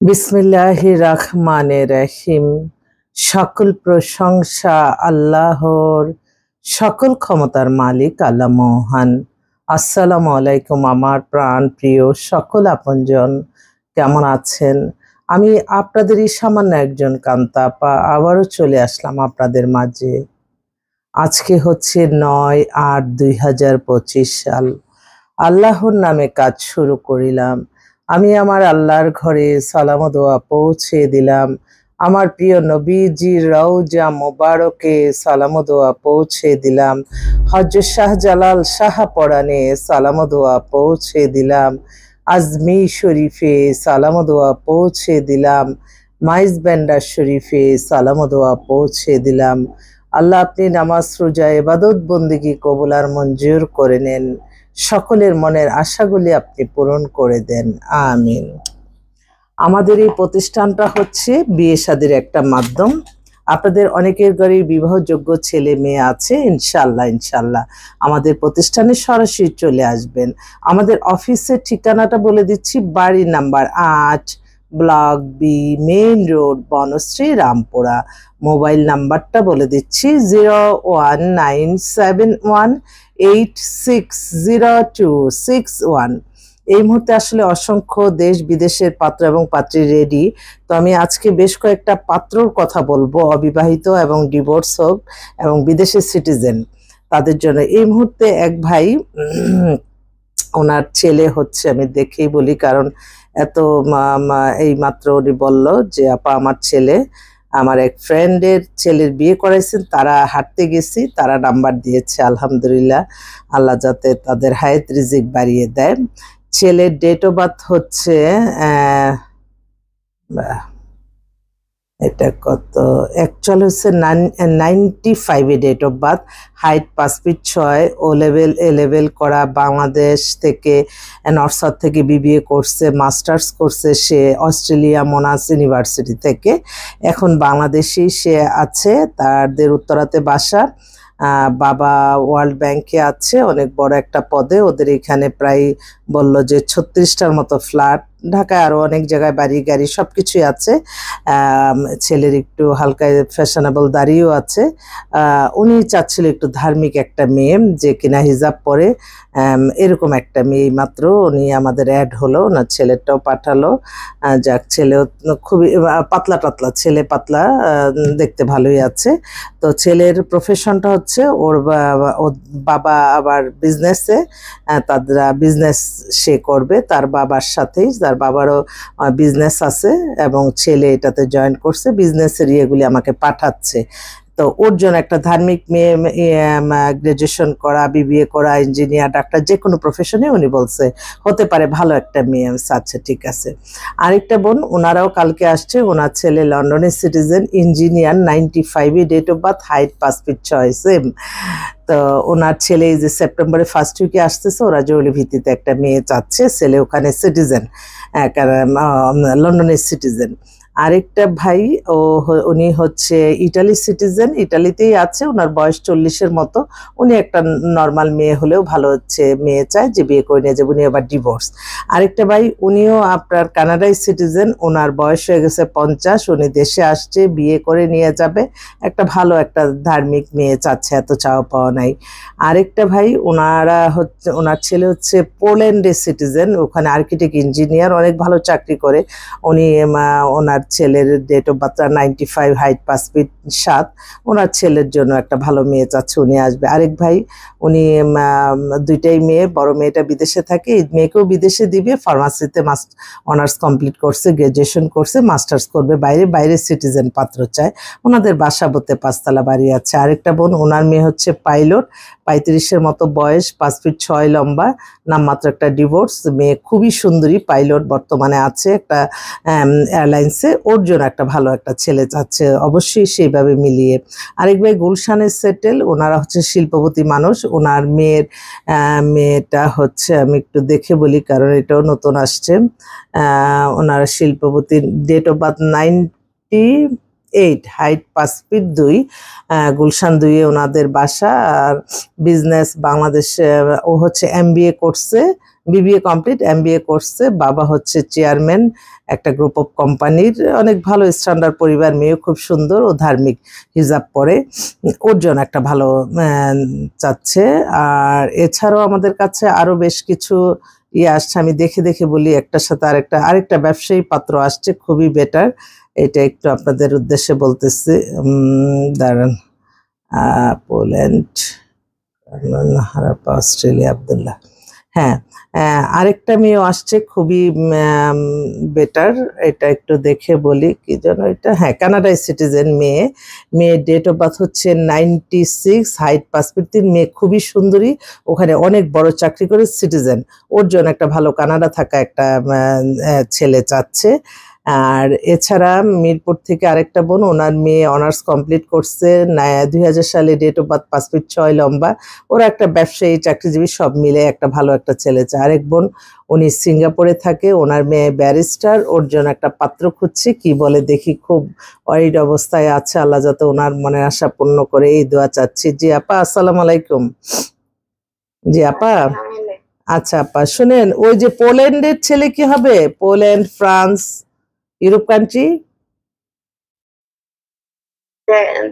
বিসমিল্লাহির রহমানির রহিম। সকল প্রশংসা আল্লাহর, সকল ক্ষমতার মালিক আল্লাহ মহান। আসসালামু আলাইকুম আমার প্রাণ প্রিয় সকল আপনজন, কেমন আছেন? আমি আপনাদেরই সামান্য একজন কান্তা আপা আবারও চলে আসলাম আপনাদের মাঝে। আজকে হচ্ছে ৯-৮-২০২৫ সাল। আল্লাহর নামে কাজ শুরু করিলাম। আমি আমার আল্লাহর ঘরে সালাম ও দোয়া পৌঁছে দিলাম। আমার প্রিয় নবীজির রওজা মোবারকে সালাম ও দোয়া পৌঁছে দিলাম। হযরত শাহজালাল শাহপরানে সালাম ও দোয়া পৌঁছে দিলাম। আজমি শরীফে সালাম ও দোয়া পৌঁছে দিলাম। মাইজ ব্যান্ডার শরীফে সালাম ও দোয়া পৌঁছে দিলাম। আল্লাহ আপনি নামাজ রোজা ইবাদত বন্দেগী কবুল আর মঞ্জুর করে নেন। সকলের মনের আশাগুলি আপনি পূরণ করে দেন, আমিন। আমাদের এই প্রতিষ্ঠানটা হচ্ছে বিয়ে শাদীর একটা মাধ্যম। আপনাদের অনেকের ঘরে বিবাহযোগ্য ছেলে মেয়ে আছে, ইনশাল্লাহ ইনশাল্লাহ আমাদের প্রতিষ্ঠানে সরাসরি চলে আসবেন। আমাদের অফিসের ঠিকানাটা বলে দিচ্ছি, বাড়ি number ৮, block B, main road, Banasree, Rampura. Mobile নাম্বারটা বলে দিচ্ছি 01971860261। এই মুহূর্তে আসলে অসংখ্য দেশ বিদেশের পাত্র এবং পাত্রী রেডি। তো আমি আজকে বেশ কয়েকটা পাত্রর কথা বলবো, অবিবাহিত এবং ডিভোর্স হোক এবং বিদেশের সিটিজেন, তাদের জন্য। এই মুহূর্তে এক ভাই, ওনার ছেলে হচ্ছে, আমি দেখেই বলি কারণ এত এই মাত্র উনি বলল যে আপা আমার ছেলে, আমার এক ফ্রেন্ডের ছেলের বিয়ে করাইছেন, তারা হাঁটতে গেছি, তারা নাম্বার দিয়েছে। আলহামদুলিল্লাহ, আল্লাহ যাতে তাদের হায়াত রিজিক বাড়িয়ে দেয়। ছেলের ডেট অফ বার্থ হচ্ছে এটা কত, অ্যাকচুয়ালি হচ্ছে 95-এ date of birth. Height 5 feet 6, O level A level করা, বাংলাদেশ থেকে নর্থ সাউথ থেকে বিবিএ করছে, মাস্টার্স করছে সে অস্ট্রেলিয়া মোনাস ইউনিভার্সিটি থেকে। এখন বাংলাদেশেই সে আছে, তাদের উত্তরাতে বাসা। বাবা ওয়ার্ল্ড ব্যাংকে আছে, অনেক বড় একটা পদে। ওদের এখানে প্রায় বলল যে 36টার মতো ফ্ল্যাট, ঢাকায় আরও অনেক জায়গায় বাড়ি গাড়ি সব কিছুই আছে। ছেলের একটু হালকা ফ্যাশনেবল দাড়িও আছে। উনি চাচ্ছিল একটু ধার্মিক একটা মেয়ে যে কিনা হিজাব পরে, এরকম একটা মেয়ে। মাত্র উনি আমাদের অ্যাড হলো, ওনার ছেলেটাও পাঠালো। যাক, ছেলেও খুবই পাতলা টাতলা ছেলে, পাতলা, দেখতে ভালোই আছে। তো ছেলের প্রফেশনটা হচ্ছে, ওর বাবা আবার বিজনেসে, তাদের বিজনেস সে করবে তার বাবার সাথেই। তার বাবারও বিজনেস আছে এবং ছেলে এটাতে জয়েন করছে। বিজনেসের ইয়েগুলি আমাকে পাঠাচ্ছে। তো ওর জন্য একটা ধার্মিক মেয়ে, গ্রাজুয়েশন করা, বিবিএ করা, ইঞ্জিনিয়ার, ডাক্তার, যে কোনো প্রফেশনে উনি বলছে হতে পারে ভালো একটা মেয়ে। আচ্ছা ঠিক আছে। আরেকটা বোন, ওনারাও কালকে আসছে। ওনার ছেলে লন্ডনের সিটিজেন, ইঞ্জিনিয়ার, 95-এ date of birth, height 5 feet 6, same. তো ওনার ছেলে এই যে সেপ্টেম্বরে ফার্স্ট উইকে আসতেছে, ওরা জরুরি ভিত্তিতে একটা মেয়ে চাচ্ছে। ছেলে ওখানে সিটিজেন, লন্ডনের সিটিজেন। আরেকটা ভাই, উনি হচ্ছে ইটালি সিটিজেন, ইটালিতেই আছে, ওনার বয়স 40-এর মতো। উনি একটা নর্মাল মেয়ে হলেও ভালো হচ্ছে মেয়ে চায় যে বিয়ে করে নিয়ে যাবে। উনি আবার ডিভোর্স। আরেকটা ভাই, উনিও আপনার কানাডাই সিটিজেন, ওনার বয়স হয়ে গেছে 50, উনি দেশে আসছে, বিয়ে করে নিয়ে যাবে, একটা ভালো একটা ধার্মিক মেয়ে চাচ্ছে, এত চাওয়া পাওয়া নাই। আরেকটা ভাই, ওনার ছেলে হচ্ছে পোল্যান্ডের সিটিজেন, ওখানে আর্কিটেক্ট ইঞ্জিনিয়ার, অনেক ভালো চাকরি করে। উনি ওনার ছেলের date of birth 95, height 5 feet 7। ওনার ছেলের জন্য একটা ভালো মেয়ে চাচ্ছে, উনি আসবে। আরেক ভাই, উনি দুইটাই মেয়ে, বড় মেয়েটা বিদেশে থাকে, এই মেয়েকেও বিদেশে দিবে। ফার্মাসিতে অনার্স কমপ্লিট করছে, গ্রাজুয়েশন করছে, মাস্টার্স করবে বাইরে সিটিজেন পাত্র চায়। ওনাদের বাসাবোতে 5তলা বাড়ি আছে। আরেকটা বোন, ওনার মেয়ে হচ্ছে পাইলট, 35-এর মতো বয়স, 5 ফিট 6 লম্বা, নামমাত্র একটা ডিভোর্স। মেয়ে খুবই সুন্দরী, পাইলট বর্তমানে আছে একটা এয়ারলাইন্সে। ওর জন্য একটা ভালো একটা ছেলে চাচ্ছে, অবশ্যই সেইভাবে মিলিয়ে। আরেক ভাই গুলশানের সেটেল, ওনারা হচ্ছে শিল্পপতি মানুষ। ওনার মেয়েটা হচ্ছে, আমি একটু দেখে বলি কারণ এটাও নতুন আসছে। ওনারা শিল্পপতির, date of birth 98, height 5 feet 2, Gulshan 2-এ ওনাদের বাসা। আর বিজনেস বাংলাদেশে, ও হচ্ছে MBA করছে বিবিএ কমপ্লিট, এমবিএ করছে। বাবা হচ্ছে চেয়ারম্যান একটা গ্রুপ অফ কোম্পানির, অনেক ভালো স্ট্যান্ডার্ড পরিবার, মেয়ে খুব সুন্দর ও ধার্মিক, হিজাব পরে, ওর জন্য একটা ভালো চাচ্ছে। আর এছাড়াও আমাদের কাছে আরো বেশ কিছু আসছে, আমি দেখে দেখে বলি, একটার সাথে আরেকটা ব্যবসায়ী পাত্র আসছে, খুবই বেটার। এটা একটু আপনাদের উদ্দেশ্যে বলতেছি, দাঁড়ান। Poland, Harappa, Australia, Abdullah. হ্যাঁ, আরেকটা মেয়েও আসছে, খুবই বেটার। এটা একটু দেখে বলি, কি যেন এটা, হ্যাঁ, কানাডায় সিটিজেন মেয়ে। মেয়ের ডেট অফ বার্থ হচ্ছে 96, হাইট 5'3", মেয়ে খুবই সুন্দরী, ওখানে অনেক বড় চাকরি করে, সিটিজেন। ওর জন্য একটা ভালো কানাডা থাকা একটা ছেলে চাচ্ছে। আর এছাড়া মিরপুর থেকে আরেকটা বোন, ওনার মেয়ে অনার্স কমপ্লিট করছে, 2000 সালে, ডেট অফ বার্থ 5 ফিট 6 লম্বা, ওরা একটা ব্যবসায়ী, চাকরিজীবী, সব মিলে একটা ভালো একটা ছেলে চায়। আরেক বোন, উনি সিঙ্গাপুরে থাকে, ওনার মেয়ে ব্যারিস্টার, ওর জন্য একটা পাত্র খুঁজছে, কি বলে দেখি, খুব ওয়ারিড অবস্থায় আছে, আল্লাহ যাতে ওনার মনের আশা পূর্ণ করে, এই দোয়া চাচ্ছি। জি আপা, আসসালামু আলাইকুম। জি আপা, আচ্ছা আপা শুনেন, ওই যে পোল্যান্ডের ছেলে কি হবে? Poland, France, Europe country.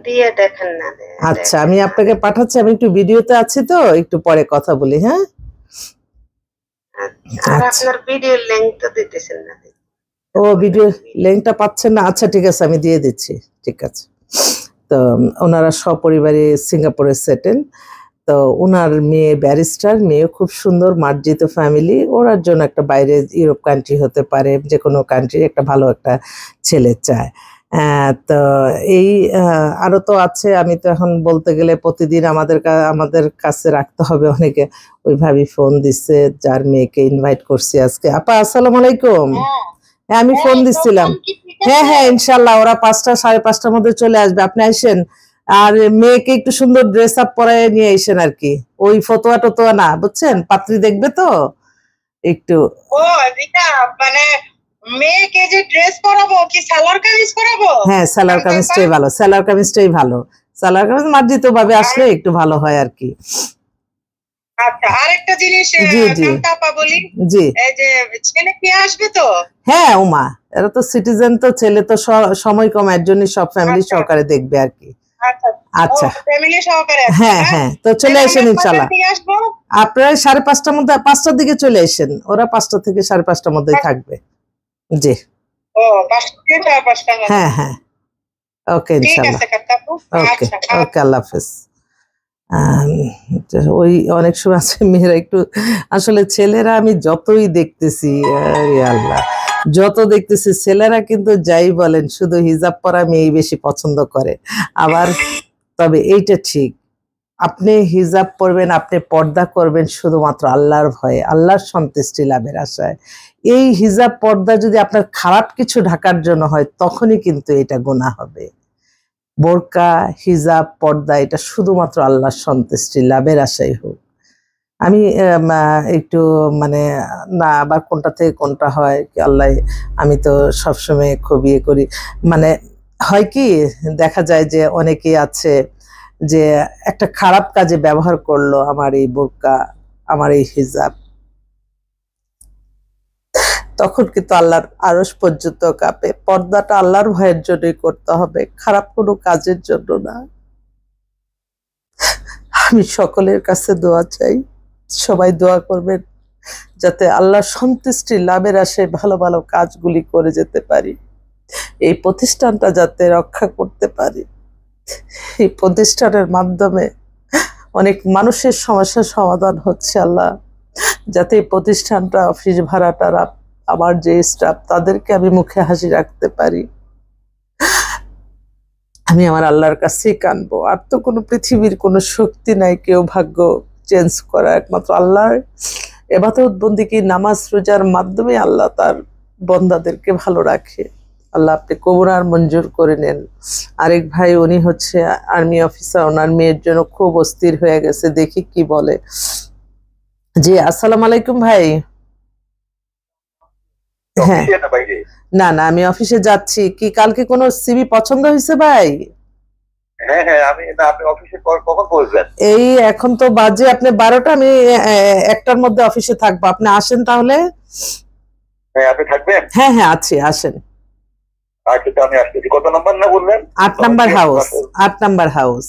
দিয়ে দেখেন না। আচ্ছা, আমি আপনাকে পাঠাচ্ছি, আমি একটু ভিডিওতে আছি তো, একটু পরে কথা বলি। হ্যাঁ, আর আপনার ভিডিও লিংক তো দিতেছেন না। ও, ভিডিও লিংকটা পাচ্ছেন না? আচ্ছা ঠিক আছে, আমি দিয়ে দিচ্ছি। ঠিক আছে। তো ওনারা সপরিবারে সিঙ্গাপুরে সেটেল। তো ওনার মেয়ে ব্যারিস্টার, মেয়ে খুব সুন্দর, মার্জিত ফ্যামিলি, ওনার জন্য একটা বাইরে ইউরোপ কান্ট্রি হতে পারে, যে কোনো কান্ট্রি, একটা ভালো একটা ছেলে চায়। তো এই আরো তো আছে, আমি তো এখন বলতে গেলে প্রতিদিন আমাদের কাছে রাখতে হবে অনেকে। ওইভাবে ফোন দিচ্ছে, যার মেয়েকে ইনভাইট করছি আজকে। আপা আসসালামু আলাইকুম। হ্যাঁ, আমি ফোন দিচ্ছিলাম। হ্যাঁ হ্যাঁ, ইনশাল্লাহ ওরা 5টা 5:30টার মধ্যে চলে আসবে, আপনি আসেন। আর মেয়েকে একটু সুন্দর ড্রেস আপ পরায় নিয়ে আসেন আর কি, ওই ফতোয়া টতোয়া না, বুঝছেন, পাত্রী দেখবে তো একটু। ও এটা মানে মেয়েকে যে ড্রেস পরাবো, কি সালোয়ার কামিজ পরাবো? হ্যাঁ, সালোয়ার কামিজটাই ভালো, সালোয়ার কামিজটাই ভালো, সালোয়ার কামিজ মার্জিত ভাবে আসলে একটু ভালো হয় আর কি। আচ্ছা, আরেকটা জিনিস কান্তাপা বলি, জি, এই যে ছেলে কি আসবে তো? হ্যাঁ উমা, এরা তো সিটিজেন, তো ছেলে তো সময় কম, এর জন্য সব ফ্যামিলি সহকারে দেখবে আর কি। আচ্ছা, ফ্যামিলি সহকারে। হ্যাঁ হ্যাঁ, তো চলে আসেন ইনশাল্লাহ। আপনারা 5:30টার মধ্যে, 5টার দিকে চলে আসেন, ওরা 5টা থেকে 5:30টার মধ্যেই থাকবে। জি, ও 5টা থেকে 5:30। হ্যাঁ হ্যাঁ, ওকে ইনশাল্লাহ। ওকে ওকে, আল্লাহ হাফেজ। ওই অনেক সময় আছে মেয়েরা একটু, আসলে ছেলেরা আমি যতই দেখতেছি, আরে আল্লাহ, যত দেখতেছি ছেলেরা কিন্তু যাই বলেন, শুধু হিজাব পরা মেয়ে বেশি পছন্দ করে। আবার তবে এইটা ঠিক, আপনি হিজাব পরবেন, আপনি পর্দা করবেন শুধুমাত্র আল্লাহর ভয়ে, আল্লাহর সন্তুষ্টি লাভের আশায়। এই হিজাব পর্দা যদি আপনার খারাপ কিছু ঢাকার জন্য হয়, তখনই কিন্তু এটা গুনাহ হবে। বোরকা, হিজাব, পর্দা, এটা শুধুমাত্র আল্লাহর সন্তুষ্টি লাভের আশাই হোক। আমি একটু মানে, না আবার কোনটা থেকে কোনটা হয় আল্লাহ, আমি তো সবসময় খুব ইয়ে করি, মানে হয় কি, দেখা যায় যে অনেকেই আছে যে একটা খারাপ কাজে ব্যবহার করলো আমার এই বোরকা, আমার এই হিজাব, তখন কিন্তু আল্লাহর আরশ পর্যন্ত কাঁপে। পর্দাটা আল্লাহর ভয়ের জন্যই করতে হবে, খারাপ কোনো কাজের জন্য না। আমি সকলের কাছে দোয়া চাই, সবাই দোয়া করবেন যাতে আল্লাহর সন্তুষ্টি লাভের আশায় ভালো ভালো কাজগুলি করে যেতে পারি, এই প্রতিষ্ঠানটা যাতে রক্ষা করতে পারি, এই প্রতিষ্ঠানের মাধ্যমে অনেক মানুষের সমস্যার সমাধান হচ্ছে। আল্লাহ যাতে এই প্রতিষ্ঠানটা, অফিস ভাড়াটারা, আমার যে স্টাফ, তাদেরকে আমি মুখে হাসি রাখতে পারি, আমি আমার আল্লাহর কাছেই কানবো। আর তো কোনো পৃথিবীর কোনো শক্তি নাই কেউ ভাগ্য চেঞ্জ করা, একমাত্র আল্লাহর ইবাদত বন্দেগী, নামাজ রোজার মাধ্যমে আল্লাহ তার বন্দাদেরকে ভালো রাখে। আল্লাহ আপনি কবুল আর মঞ্জুর করে নেন। আরেক ভাই, উনি হচ্ছে আর্মি অফিসার, ওনার মেয়ের জন্য খুব অস্থির হয়ে গেছে, দেখি কি বলে। জি আসসালামু আলাইকুম ভাই। হ্যাঁ, না না, আমি অফিসে যাচ্ছি। কি কালকে কোনো সিভি পছন্দ হয়েছে ভাই? হ্যাঁ হ্যাঁ, আমি না, আপনি অফিসে কখন পৌঁছবেন? এই এখন তো বাজে আপনি 12টা, আমি 1টার মধ্যে অফিসে থাকবো, আপনি আসেন তাহলে। হ্যাঁ, আপনি থাকবেন? হ্যাঁ হ্যাঁ আছি, আসেন। আচ্ছা, তো আমি আসতেছি। কত নাম্বার না বললেন? 8 number house, 8 number house,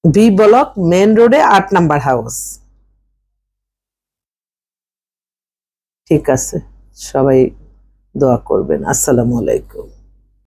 B block, main রোডে 8 নাম্বার হাউস। ঠিক আছে, সবাই দোয়া করবেন। আসসালামু আলাইকুম।